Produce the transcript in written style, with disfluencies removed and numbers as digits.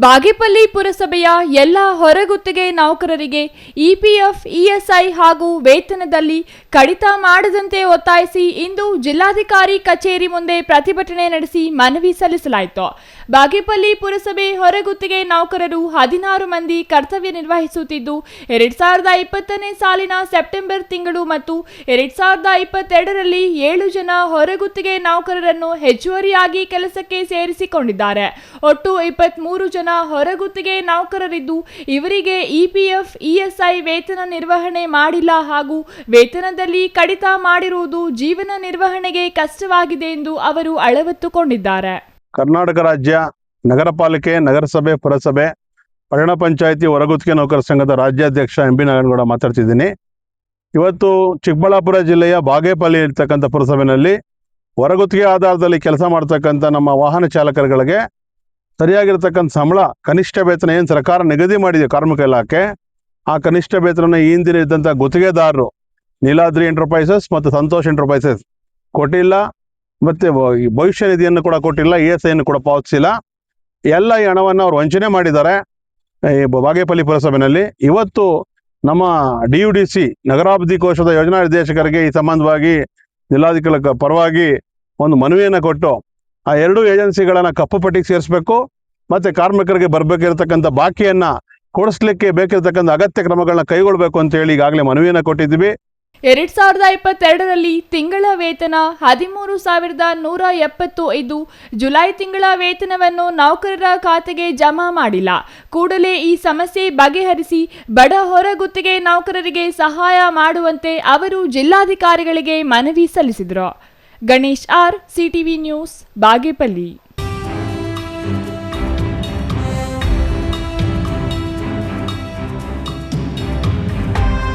ಬಾಗೇಪಲ್ಲಿ ಪುರಸಭೆಯ ಎಲ್ಲ ಹೊರಗುತ್ತಿಗೆ ನೌಕರರಿಗೆ ಇಪಿಎಫ್, ಇಎಸ್ಐ ಹಾಗೂ ವೇತನದಲ್ಲಿ ಕಡಿತ ಮಾಡದಂತೆ ಒತ್ತಾಯಿಸಿ ಇಂದು ಜಿಲ್ಲಾಧಿಕಾರಿ ಕಚೇರಿ ಮುಂದೆ ಪ್ರತಿಭಟನೆ ನಡೆಸಿ ಮನವಿ ಸಲ್ಲಿಸಲಾಯಿತು. ಬಾಗೇಪಲ್ಲಿ ಪುರಸಭೆ ಹೊರಗುತ್ತಿಗೆ ನೌಕರರು 16 ಮಂದಿ ಕರ್ತವ್ಯ ನಿರ್ವಹಿಸುತ್ತಿದ್ದು 2020ನೇ ಸಾಲಿನ ಸೆಪ್ಟೆಂಬರ್ ತಿಂಗಳು ಮತ್ತು 2022ರಲ್ಲಿ 7 ಜನ ಹೊರಗುತ್ತಿಗೆ ನೌಕರರನ್ನು ಹೆಚ್ಚುವರಿಯಾಗಿ ಕೆಲಸಕ್ಕೆ ಸೇರಿಸಿಕೊಂಡಿದ್ದಾರೆ. ಒಟ್ಟು 23 ಜನ ಹೊರಗುತ್ತಿಗೆ ನೌಕರರಿದ್ದು ಇವರಿಗೆ ಇಪಿಎಫ್, ಇಎಸ್ಐ ವೇತನ ನಿರ್ವಹಣೆ ಮಾಡಿಲ್ಲ ಹಾಗೂ ವೇತನದಲ್ಲಿ ಕಡಿತ ಮಾಡಿರುವುದು ಜೀವನ ನಿರ್ವಹಣೆಗೆ ಕಷ್ಟವಾಗಿದೆ ಎಂದು ಅವರು ಅಳವತ್ತುಕೊಂಡಿದ್ದಾರೆ. ಕರ್ನಾಟಕ ರಾಜ್ಯ ನಗರ ಪಾಲಿಕೆ, ನಗರಸಭೆ, ಪುರಸಭೆ, ಪಟ್ಟಣ ಪಂಚಾಯಿತಿ ಹೊರಗುತ್ತಿಗೆ ನೌಕರ ಸಂಘದ ರಾಜ್ಯಾಧ್ಯಕ್ಷ ಎಂಬಿ ನಾರಾಯಣಗೌಡ ಮಾತಾಡ್ತಿದ್ದೀನಿ. ಇವತ್ತು ಚಿಕ್ಕಬಳ್ಳಾಪುರ ಜಿಲ್ಲೆಯ ಬಾಗೇಪಲ್ಲಿ ಇರ್ತಕ್ಕಂಥ ಪುರಸಭೆಯಲ್ಲಿ ಹೊರಗುತ್ತಿಗೆ ಆಧಾರದಲ್ಲಿ ಕೆಲಸ ಮಾಡ್ತಕ್ಕಂಥ ನಮ್ಮ ವಾಹನ ಚಾಲಕರುಗಳಿಗೆ ಸರಿಯಾಗಿರ್ತಕ್ಕಂಥ ಸಂಬಳ, ಕನಿಷ್ಠ ವೇತನ ಏನು ಸರ್ಕಾರ ನಿಗದಿ ಮಾಡಿದೆ ಕಾರ್ಮಿಕ ಇಲಾಖೆ, ಆ ಕನಿಷ್ಠ ವೇತನ ಈ ಹಿಂದಿನ ಇದ್ದಂಥ ಗುತ್ತಿಗೆದಾರರು ನೀಲಾದ್ರಿ ಎಂಟರ್ಪ್ರೈಸಸ್ ಮತ್ತು ಸಂತೋಷ್ ಎಂಟರ್ಪ್ರೈಸಸ್ ಕೊಟ್ಟಿಲ್ಲ, ಮತ್ತು ಭವಿಷ್ಯ ನಿಧಿಯನ್ನು ಕೂಡ ಕೊಟ್ಟಿಲ್ಲ, ಇಎಸ್ಐಯನ್ನು ಕೂಡ ಪಾವತಿಸಿಲ್ಲ. ಎಲ್ಲ ಈ ಹಣವನ್ನು ಅವರು ವಂಚನೆ ಮಾಡಿದ್ದಾರೆ ಈ ಬಾಗೇಪಲ್ಲಿ ಪುರಸಭೆಯಲ್ಲಿ. ಇವತ್ತು ನಮ್ಮ DUDC ನಗರಾಭಿವೃದ್ಧಿ ಕೋಶದ ಯೋಜನಾ ನಿರ್ದೇಶಕರಿಗೆ ಈ ಸಂಬಂಧವಾಗಿ ಜಿಲ್ಲಾಧಿಕಾರಿ ಪರವಾಗಿ ಒಂದು ಮನವಿಯನ್ನು ಕೊಟ್ಟು ಆ ಎರಡೂ ಏಜೆನ್ಸಿಗಳನ್ನು ಕಪ್ಪು ಪಟ್ಟಿಗೆ ಸೇರಿಸಬೇಕು ಮತ್ತು ಕಾರ್ಮಿಕರಿಗೆ ಬರಬೇಕಿರತಕ್ಕಂಥ ಬಾಕಿಯನ್ನು ಕೊಡಿಸ್ಲಿಕ್ಕೆ ಬೇಕಿರತಕ್ಕಂಥ ಅಗತ್ಯ ಕ್ರಮಗಳನ್ನ ಕೈಗೊಳ್ಳಬೇಕು ಅಂತೇಳಿ ಈಗಾಗಲೇ ಮನವಿಯನ್ನು ಕೊಟ್ಟಿದ್ದೀವಿ. 2022ರಲ್ಲಿ ತಿಂಗಳ ವೇತನ 13,170 ಇದ್ದು ಜುಲೈ ತಿಂಗಳ ವೇತನವನ್ನು ನೌಕರರ ಖಾತೆಗೆ ಜಮಾ ಮಾಡಿಲ್ಲ. ಕೂಡಲೇ ಈ ಸಮಸ್ಯೆ ಬಗೆಹರಿಸಿ ಬಡ ಹೊರಗುತ್ತಿಗೆ ನೌಕರರಿಗೆ ಸಹಾಯ ಮಾಡುವಂತೆ ಅವರು ಜಿಲ್ಲಾಧಿಕಾರಿಗಳಿಗೆ ಮನವಿ ಸಲ್ಲಿಸಿದರು. Ganesh R, CTV news, Bagepalli.